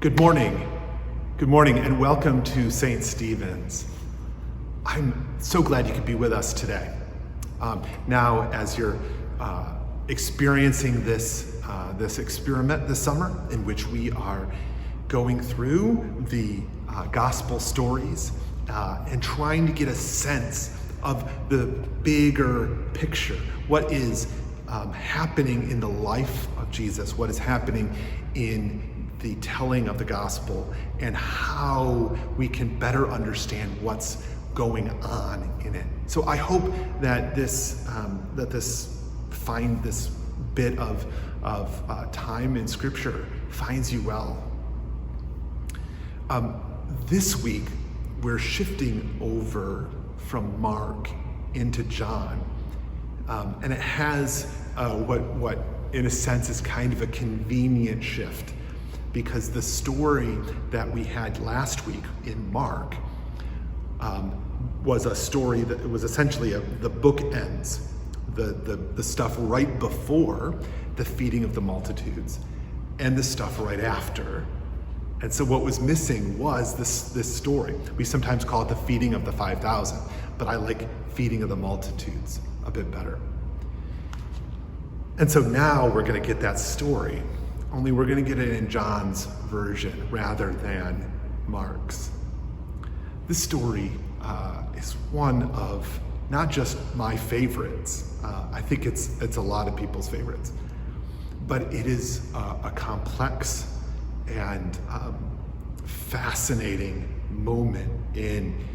Good morning. Good morning, and welcome to St. Stephen's. I'm so glad you could be with us today. Now, as you're experiencing this experiment this summer, in which we are going through the gospel stories and trying to get a sense of the bigger picture, what is happening in the life of Jesus, what is happening in the telling of the gospel, and how we can better understand what's going on in it. So I hope that this bit of time in Scripture finds you well. This week we're shifting over from Mark into John, and it has what in a sense is kind of a convenient shift, because the story that we had last week in Mark was a story that was essentially the bookends, the stuff right before the feeding of the multitudes and the stuff right after. And so what was missing was this story. We sometimes call it the feeding of the 5,000, but I like feeding of the multitudes a bit better. And so now we're going to get that story, only we're going to get it in John's version rather than Mark's. This story is one of not just my favorites. I think it's a lot of people's favorites, but it is a complex and fascinating moment in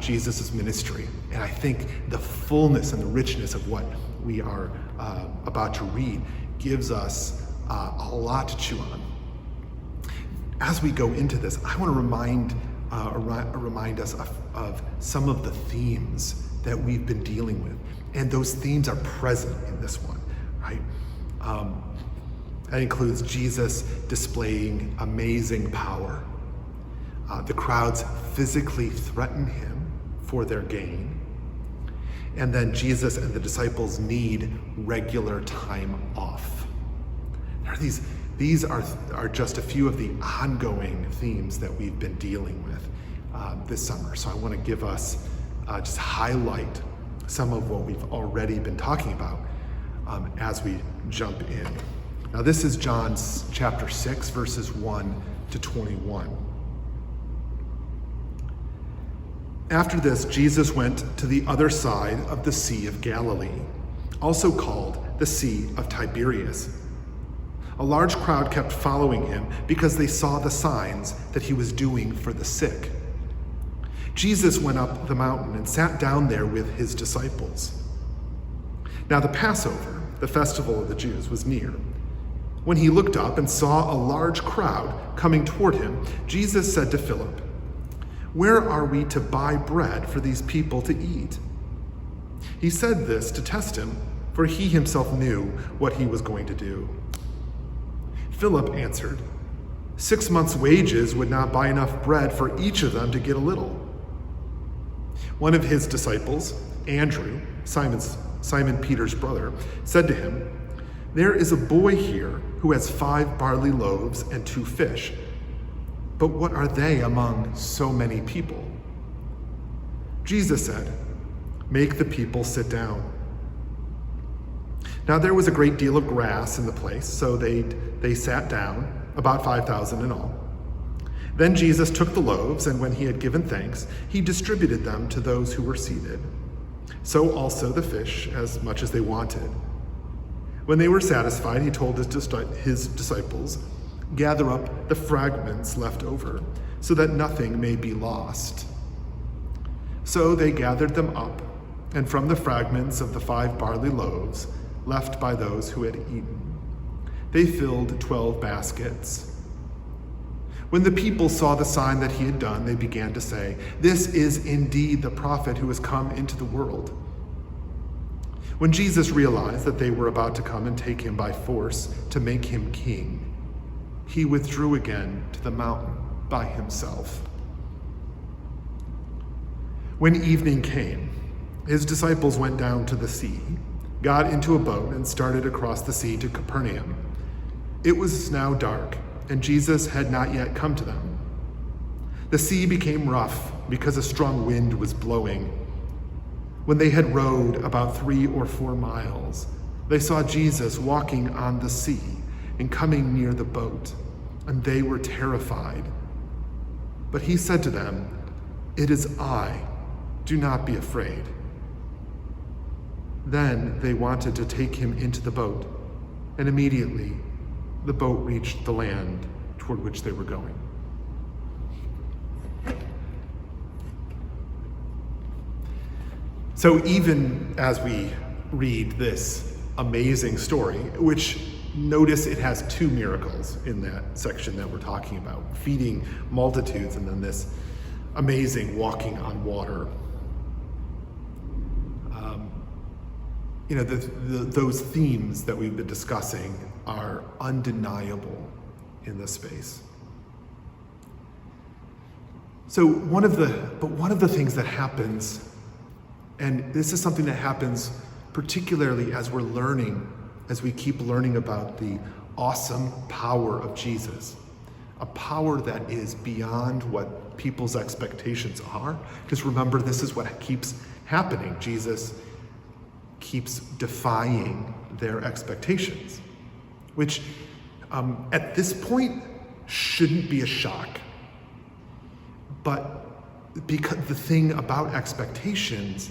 Jesus' ministry. And I think the fullness and the richness of what we are about to read gives us a lot to chew on. As we go into this, I want to remind us of some of the themes that we've been dealing with. And those themes are present in this one, right? That includes Jesus displaying amazing power. The crowds physically threaten him for their gain. And then Jesus and the disciples need regular time off. These are just a few of the ongoing themes that we've been dealing with this summer. So I want to give us, just highlight some of what we've already been talking about as we jump in. Now this is John's chapter 6, verses 1 to 21. After this, Jesus went to the other side of the Sea of Galilee, also called the Sea of Tiberias. A large crowd kept following him because they saw the signs that he was doing for the sick. Jesus went up the mountain and sat down there with his disciples. Now the Passover, the festival of the Jews, was near. When he looked up and saw a large crowd coming toward him, Jesus said to Philip, "Where are we to buy bread for these people to eat?" He said this to test him, for he himself knew what he was going to do. Philip answered, 6 months' wages would not buy enough bread for each of them to get a little. One of his disciples, Andrew, Simon Peter's brother, said to him, "There is a boy here who has 5 barley loaves and 2 fish. But what are they among so many people?" Jesus said, "Make the people sit down." Now there was a great deal of grass in the place, so they sat down, about 5,000 in all. Then Jesus took the loaves, and when he had given thanks, he distributed them to those who were seated. So also the fish, as much as they wanted. When they were satisfied, he told his disciples, "Gather up the fragments left over, so that nothing may be lost." So they gathered them up, and from the fragments of the 5 barley loaves left by those who had eaten, they filled 12 baskets. When the people saw the sign that he had done, they began to say, "This is indeed the prophet who has come into the world." When Jesus realized that they were about to come and take him by force to make him king, he withdrew again to the mountain by himself. When evening came, his disciples went down to the sea, got into a boat, and started across the sea to Capernaum. It was now dark, and Jesus had not yet come to them. The sea became rough because a strong wind was blowing. When they had rowed about 3 or 4 miles, they saw Jesus walking on the sea and coming near the boat, and they were terrified. But he said to them, "It is I, do not be afraid." Then they wanted to take him into the boat, and immediately the boat reached the land toward which they were going. So even as we read this amazing story, which notice it has 2 miracles in that section that we're talking about, feeding multitudes and then this amazing walking on water. Those themes that we've been discussing are undeniable in this space. So one of the things that happens, and this is something that happens particularly as we keep learning about the awesome power of Jesus, a power that is beyond what people's expectations are. Because remember, this is what keeps happening. Jesus keeps defying their expectations, which at this point shouldn't be a shock. But because the thing about expectations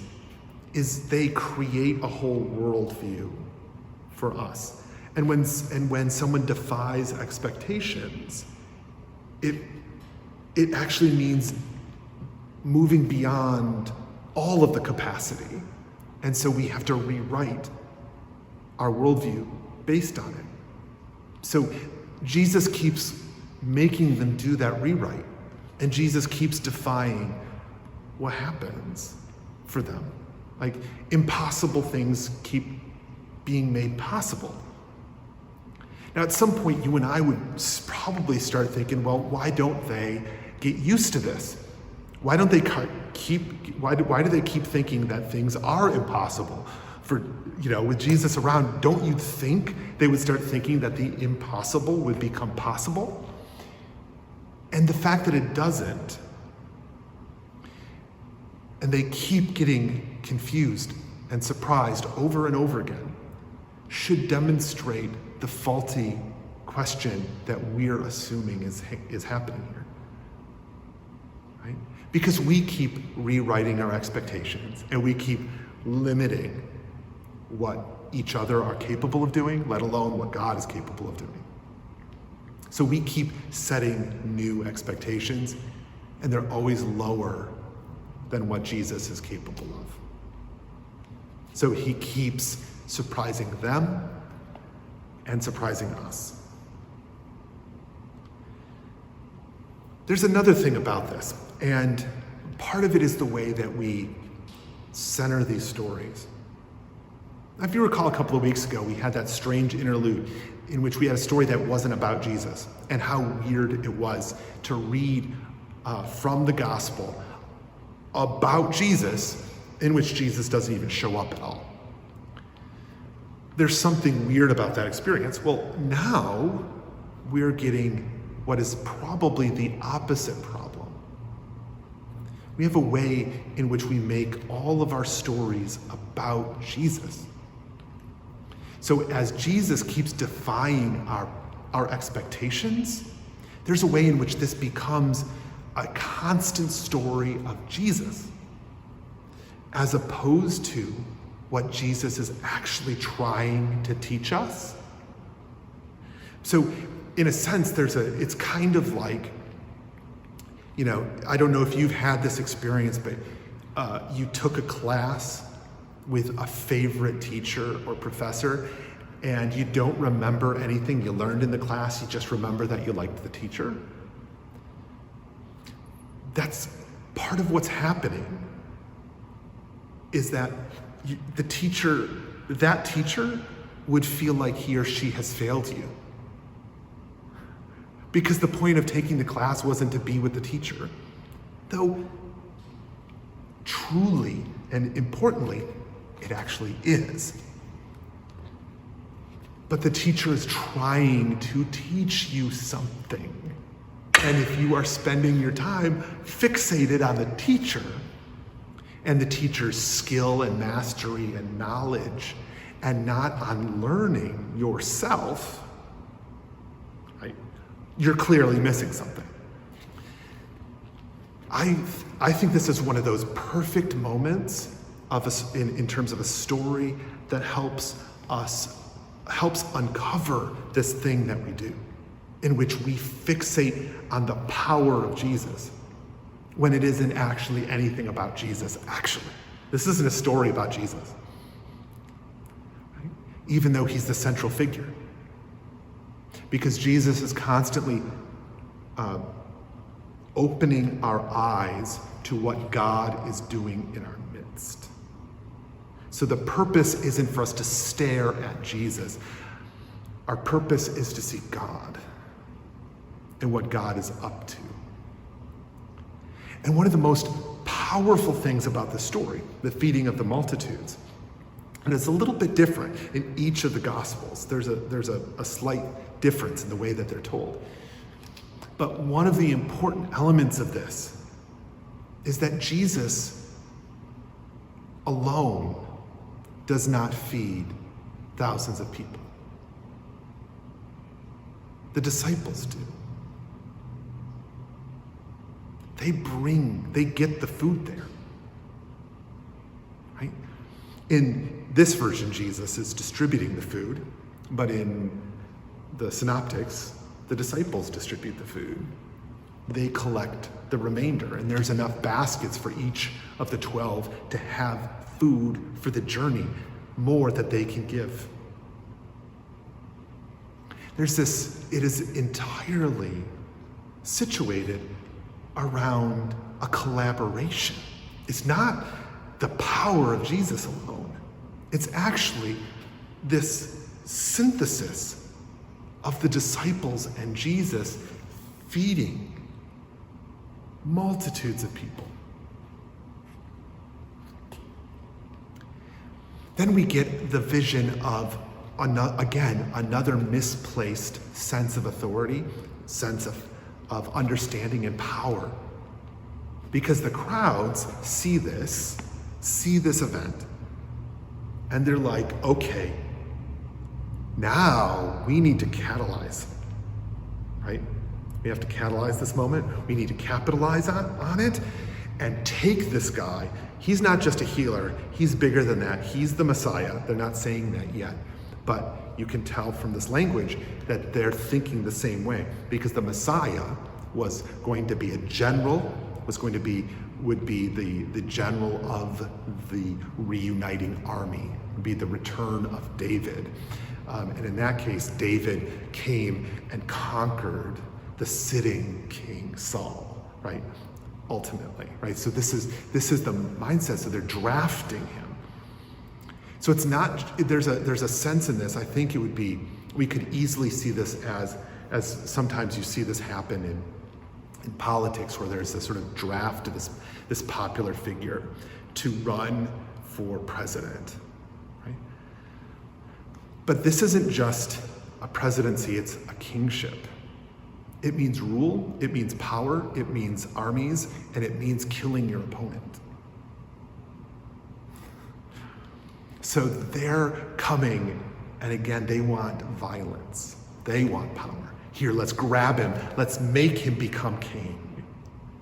is they create a whole worldview for us. And when someone defies expectations, it actually means moving beyond all of the capacity. And so we have to rewrite our worldview based on it. So Jesus keeps making them do that rewrite. And Jesus keeps defying what happens for them. Like, impossible things keep being made possible. Now, at some point, you and I would probably start thinking, well, why don't they get used to this? Why do they keep thinking that things are impossible? With Jesus around, don't you think they would start thinking that the impossible would become possible? And the fact that it doesn't, and they keep getting confused and surprised over and over again, should demonstrate the faulty question that we're assuming is happening here. Right? Because we keep rewriting our expectations, and we keep limiting what each other are capable of doing, let alone what God is capable of doing. So we keep setting new expectations, and they're always lower than what Jesus is capable of. So he keeps surprising them and surprising us. There's another thing about this, and part of it is the way that we center these stories. If you recall, a couple of weeks ago, we had that strange interlude in which we had a story that wasn't about Jesus, and how weird it was to read from the gospel about Jesus in which Jesus doesn't even show up at all. There's something weird about that experience. Well, now we're getting what is probably the opposite problem. We have a way in which we make all of our stories about Jesus. So as Jesus keeps defying our expectations, there's a way in which this becomes a constant story of Jesus, as opposed to what Jesus is actually trying to teach us. So in a sense, it's kind of like, I don't know if you've had this experience, but you took a class with a favorite teacher or professor, and you don't remember anything you learned in the class, you just remember that you liked the teacher. That's part of what's happening, is that that teacher would feel like he or she has failed you. Because the point of taking the class wasn't to be with the teacher. Though, truly and importantly, it actually is. But the teacher is trying to teach you something. And if you are spending your time fixated on the teacher and the teacher's skill and mastery and knowledge, and not on learning yourself, right, you're clearly missing something. I think this is one of those perfect moments in terms of a story that helps uncover this thing that we do, in which we fixate on the power of Jesus when it isn't actually anything about Jesus. Actually, this isn't a story about Jesus, right? Even though he's the central figure, because Jesus is constantly opening our eyes to what God is doing in our midst. So the purpose isn't for us to stare at Jesus. Our purpose is to see God and what God is up to. And one of the most powerful things about the story, the feeding of the multitudes, and it's a little bit different in each of the Gospels. There's a slight difference in the way that they're told. But one of the important elements of this is that Jesus alone does not feed thousands of people. The disciples do. They get the food there, right? In this version, Jesus is distributing the food, but in the synoptics, the disciples distribute the food. They collect the remainder, and there's enough baskets for each of the 12 to have food for the journey, more that they can give. It is entirely situated around a collaboration. It's not the power of Jesus alone. It's actually this synthesis of the disciples and Jesus feeding multitudes of people. Then we get the vision of, another misplaced sense of authority, sense of understanding and power. Because the crowds see this event, and they're like, okay, now we need to catalyze, right? We have to catalyze this moment. We need to capitalize on it and take this guy. He's not just a healer. He's bigger than that. He's the Messiah. They're not saying that yet. But you can tell from this language that they're thinking the same way, because the Messiah was going to be a general, would be the general of the reuniting army, be the return of David. And in that case, David came and conquered the sitting king Saul, right? Ultimately, right? So this is the mindset. So they're drafting him. So it's not, there's a sense in this. I think we could easily see this as sometimes you see this happen in politics, where there's this sort of draft of this popular figure to run for president, right? But this isn't just a presidency, it's a kingship. It means rule, it means power, it means armies, and it means killing your opponent. So they're coming, and again, they want violence. They want power. Here, let's grab him. Let's make him become king.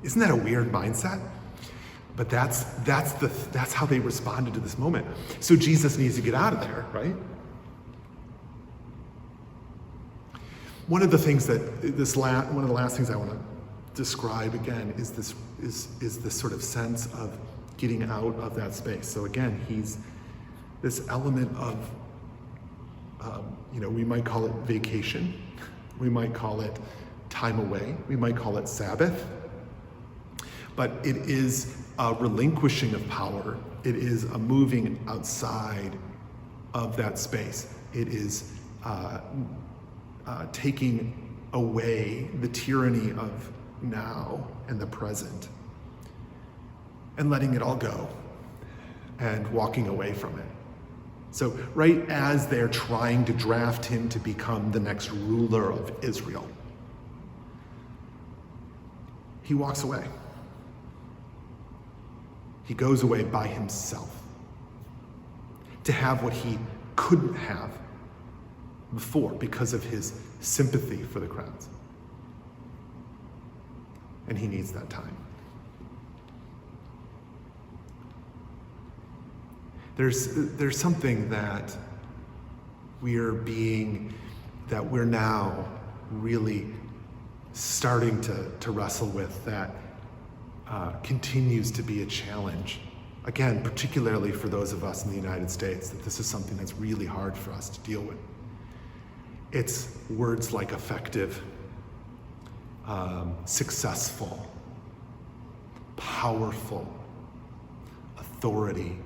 Isn't that a weird mindset? But that's how they responded to this moment. So Jesus needs to get out of there, right? One of the things that one of the last things I want to describe again is this sort of sense of getting out of that space. So again, he's this element of, we might call it vacation, we might call it time away, we might call it Sabbath, but it is a relinquishing of power. It is a moving outside of that space. It is taking away the tyranny of now and the present and letting it all go and walking away from it. So right as they're trying to draft him to become the next ruler of Israel, he walks away. He goes away by himself to have what he couldn't have before because of his sympathy for the crowds. And he needs that time. There's something that we're now really starting to wrestle with that continues to be a challenge. Again, particularly for those of us in the United States, that this is something that's really hard for us to deal with. It's words like effective, successful, powerful, authority,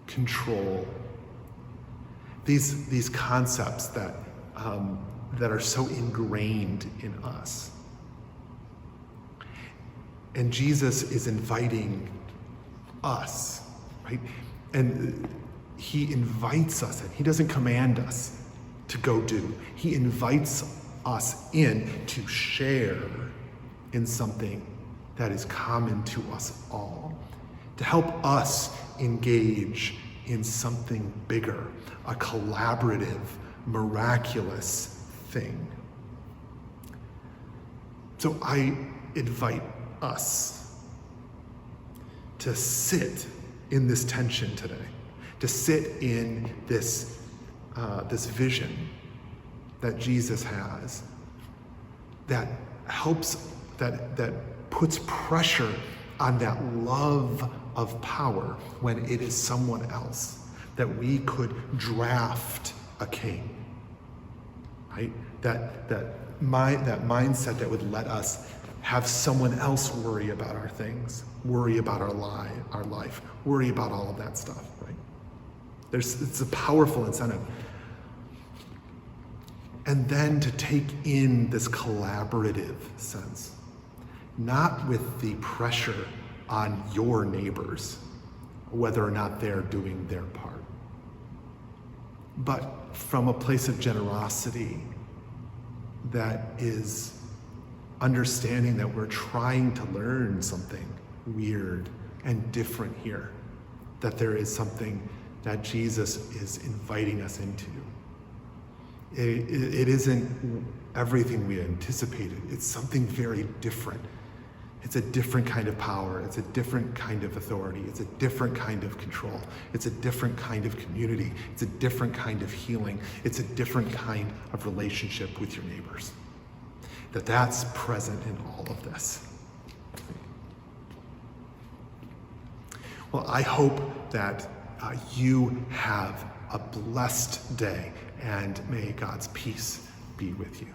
control. These concepts that are so ingrained in us. And Jesus is inviting us, right? And he invites us, and he doesn't command us to go do. He invites us in to share in something that is common to us all, to help us engage in something bigger, a collaborative, miraculous thing. So I invite us to sit in this tension today, to sit in this vision that Jesus has, that helps, that puts pressure on that love of power when it is someone else, that we could draft a king, right? That mindset that would let us have someone else worry about our things, worry about our life, worry about all of that stuff, right? It's a powerful incentive. And then to take in this collaborative sense, not with the pressure on your neighbors, whether or not they're doing their part, but from a place of generosity that is understanding that we're trying to learn something weird and different here, that there is something that Jesus is inviting us into. It isn't everything we anticipated. It's something very different. It's a different kind of power. It's a different kind of authority. It's a different kind of control. It's a different kind of community. It's a different kind of healing. It's a different kind of relationship with your neighbors. That's present in all of this. Well, I hope that you have a blessed day, and may God's peace be with you.